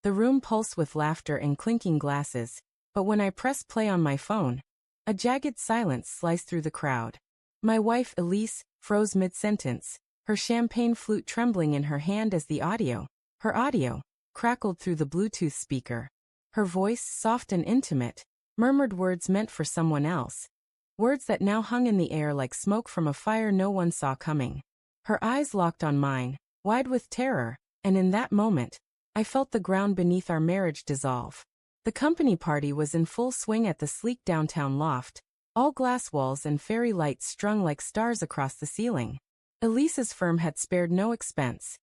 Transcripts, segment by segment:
The room pulsed with laughter and clinking glasses, but when I pressed play on my phone, a jagged silence sliced through the crowd. My wife, Elise, froze mid-sentence, her champagne flute trembling in her hand as her audio, crackled through the Bluetooth speaker. Her voice, soft and intimate, murmured words meant for someone else, words that now hung in the air like smoke from a fire no one saw coming. Her eyes locked on mine, wide with terror, and in that moment, I felt the ground beneath our marriage dissolve. The company party was in full swing at the sleek downtown loft, all glass walls and fairy lights strung like stars across the ceiling. Elise's firm had spared no expense.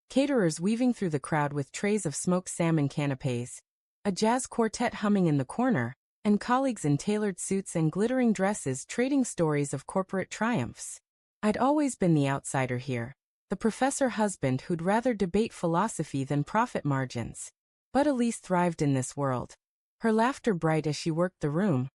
Caterers weaving through the crowd with trays of smoked salmon canapes, a jazz quartet humming in the corner, and colleagues in tailored suits and glittering dresses trading stories of corporate triumphs. I'd always been the outsider here, the professor husband who'd rather debate philosophy than profit margins. But Elise thrived in this world, her laughter bright as she worked the room,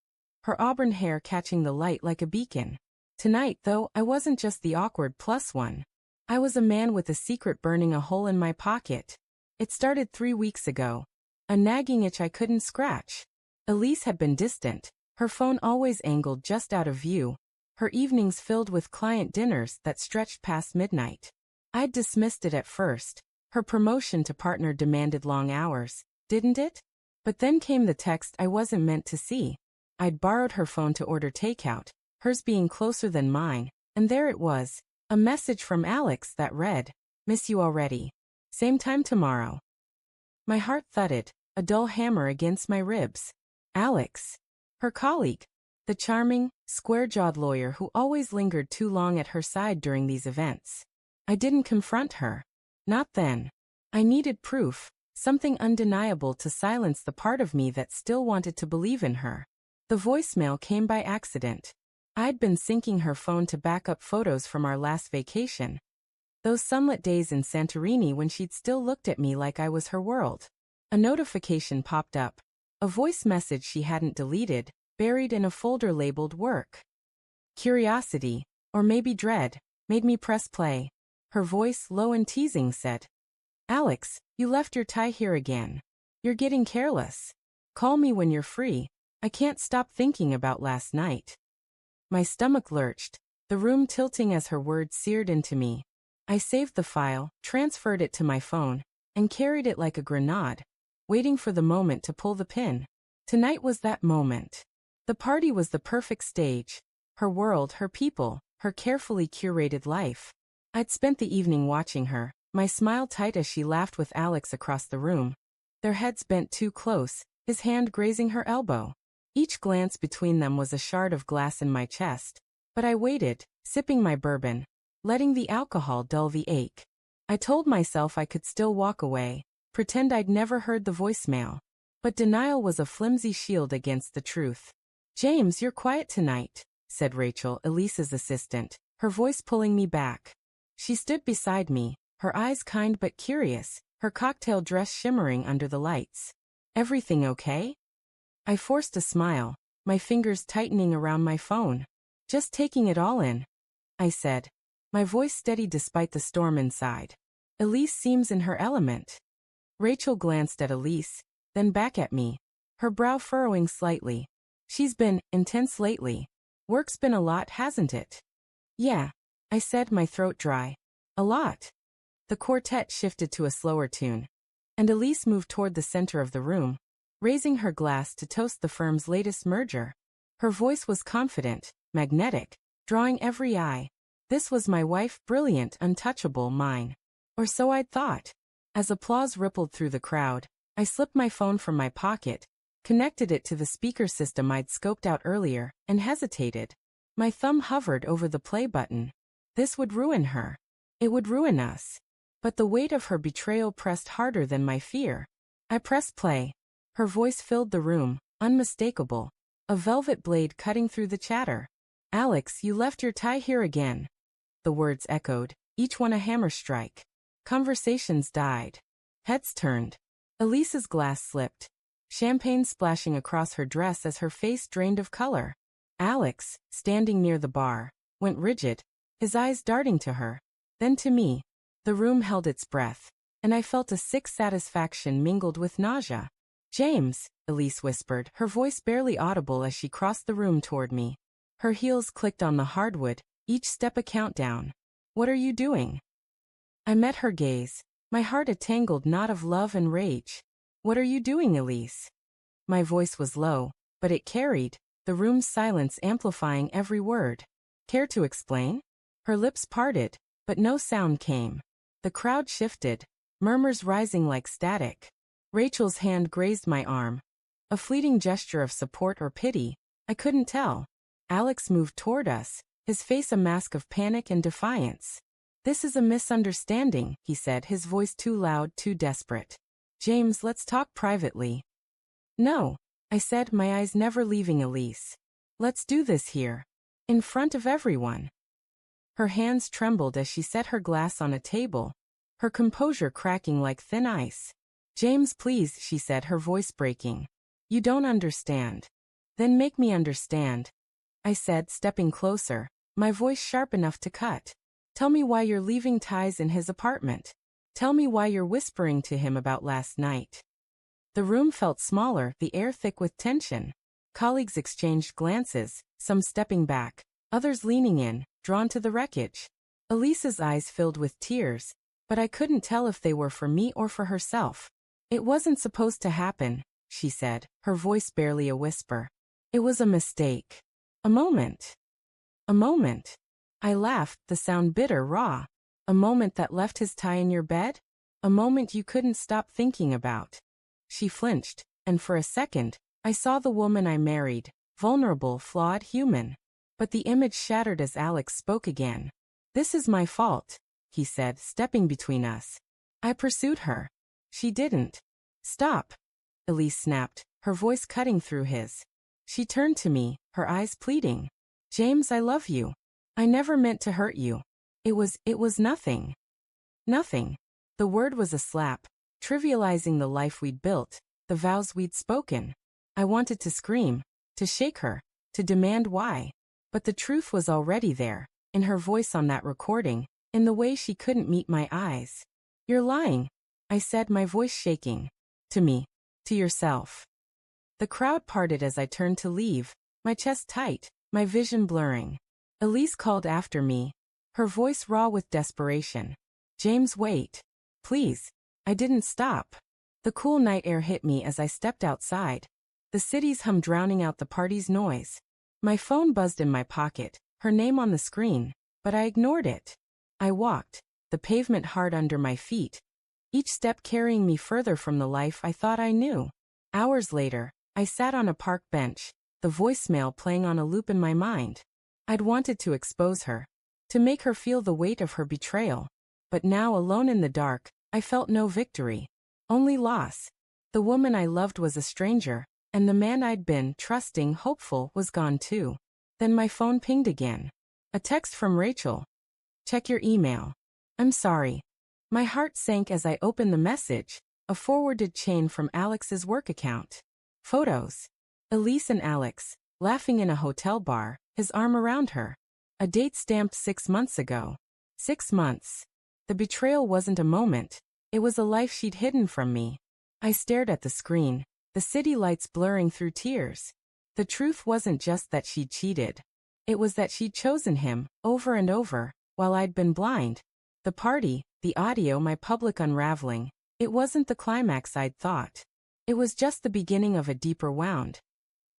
her auburn hair catching the light like a beacon. Tonight, though, I wasn't just the awkward plus one. I was a man with a secret burning a hole in my pocket. It started 3 weeks ago, a nagging itch I couldn't scratch. Elise had been distant, her phone always angled just out of view, her evenings filled with client dinners that stretched past midnight. I'd dismissed it at first. Her promotion to partner demanded long hours, didn't it? But then came the text I wasn't meant to see. I'd borrowed her phone to order takeout, hers being closer than mine, and there it was, a message from Alex that read, "Miss you already. Same time tomorrow." My heart thudded, a dull hammer against my ribs. Alex. Her colleague. The charming, square-jawed lawyer who always lingered too long at her side during these events. I didn't confront her. Not then. I needed proof, something undeniable to silence the part of me that still wanted to believe in her. The voicemail came by accident. I'd been syncing her phone to back up photos from our last vacation. Those sunlit days in Santorini when she'd still looked at me like I was her world. A notification popped up. A voice message she hadn't deleted, buried in a folder labeled work. Curiosity, or maybe dread, made me press play. Her voice, low and teasing, said, "Alex, you left your tie here again. You're getting careless. Call me when you're free. I can't stop thinking about last night." My stomach lurched, the room tilting as her words seared into me. I saved the file, transferred it to my phone, and carried it like a grenade, waiting for the moment to pull the pin. Tonight was that moment. The party was the perfect stage. Her world, her people, her carefully curated life. I'd spent the evening watching her, my smile tight as she laughed with Alex across the room. Their heads bent too close, his hand grazing her elbow. Each glance between them was a shard of glass in my chest. But I waited, sipping my bourbon, letting the alcohol dull the ache. I told myself I could still walk away, pretend I'd never heard the voicemail. But denial was a flimsy shield against the truth. "James, you're quiet tonight," said Rachel, Elise's assistant, her voice pulling me back. She stood beside me, her eyes kind but curious, her cocktail dress shimmering under the lights. "Everything okay?" I forced a smile, my fingers tightening around my phone. "Just taking it all in," I said, my voice steady despite the storm inside. "Elise seems in her element." Rachel glanced at Elise, then back at me, her brow furrowing slightly. "She's been intense lately. Work's been a lot, hasn't it?" "Yeah," I said, my throat dry. "A lot." The quartet shifted to a slower tune, and Elise moved toward the center of the room, raising her glass to toast the firm's latest merger. Her voice was confident, magnetic, drawing every eye. This was my wife, brilliant, untouchable, mine. Or so I'd thought. As applause rippled through the crowd, I slipped my phone from my pocket, connected it to the speaker system I'd scoped out earlier, and hesitated. My thumb hovered over the play button. This would ruin her. It would ruin us. But the weight of her betrayal pressed harder than my fear. I pressed play. Her voice filled the room, unmistakable, a velvet blade cutting through the chatter. "Alex, you left your tie here again." The words echoed, each one a hammer strike. Conversations died. Heads turned. Elise's glass slipped, champagne splashing across her dress as her face drained of color. Alex, standing near the bar, went rigid, his eyes darting to her, then to me. The room held its breath. and I felt a sick satisfaction mingled with nausea. James, Elise whispered, her voice barely audible as she crossed the room toward me. Her heels clicked on the hardwood, each step a countdown. What are you doing? I met her gaze, my heart a tangled knot of love and rage. What are you doing, Elise? My voice was low, but it carried, the room's silence amplifying every word. Care to explain? Her lips parted, but no sound came. The crowd shifted, murmurs rising like static. Rachel's hand grazed my arm. A fleeting gesture of support or pity, I couldn't tell. Alex moved toward us, his face a mask of panic and defiance. This is a misunderstanding, he said, his voice too loud, too desperate. James, let's talk privately. No, I said, my eyes never leaving Elise. Let's do this here. In front of everyone. Her hands trembled as she set her glass on a table, her composure cracking like thin ice. James, please, she said, her voice breaking. You don't understand. Then make me understand, I said, stepping closer, my voice sharp enough to cut. Tell me why you're leaving ties in his apartment. Tell me why you're whispering to him about last night. The room felt smaller, the air thick with tension. Colleagues exchanged glances, some stepping back, others leaning in, drawn to the wreckage. Elise's eyes filled with tears, but I couldn't tell if they were for me or for herself. It wasn't supposed to happen, she said, her voice barely a whisper. It was a mistake. A moment. A moment. I laughed, the sound bitter, raw. A moment that left his tie in your bed? A moment you couldn't stop thinking about. She flinched, and for a second, I saw the woman I married, vulnerable, flawed, human. But the image shattered as Alex spoke again. This is my fault, he said, stepping between us. I pursued her. She didn't. Stop, Elise snapped, her voice cutting through his. She turned to me, her eyes pleading. James, I love you. I never meant to hurt you. It was nothing. Nothing. The word was a slap, trivializing the life we'd built, the vows we'd spoken. I wanted to scream, to shake her, to demand why. But the truth was already there, in her voice on that recording, in the way she couldn't meet my eyes. You're lying, I said, my voice shaking. To me. To yourself. The crowd parted as I turned to leave, my chest tight, my vision blurring. Elise called after me, her voice raw with desperation. James, wait. Please. I didn't stop. The cool night air hit me as I stepped outside. The city's hum drowning out the party's noise. My phone buzzed in my pocket, her name on the screen, but I ignored it. I walked, the pavement hard under my feet, each step carrying me further from the life I thought I knew. Hours later, I sat on a park bench, the voicemail playing on a loop in my mind. I'd wanted to expose her, to make her feel the weight of her betrayal. But now, alone in the dark, I felt no victory, only loss. The woman I loved was a stranger, and the man I'd been trusting, hopeful, was gone too. Then my phone pinged again. A text from Rachel. Check your email. I'm sorry. My heart sank as I opened the message, a forwarded chain from Alex's work account. Photos. Elise and Alex, laughing in a hotel bar, his arm around her. A date stamped 6 months ago. 6 months. The betrayal wasn't a moment, it was a life she'd hidden from me. I stared at the screen, the city lights blurring through tears. The truth wasn't just that she'd cheated. It was that she'd chosen him, over and over, while I'd been blind. The party, the audio, my public unraveling. It wasn't the climax I'd thought. It was just the beginning of a deeper wound.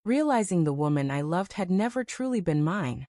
Realizing the woman I loved had never truly been mine.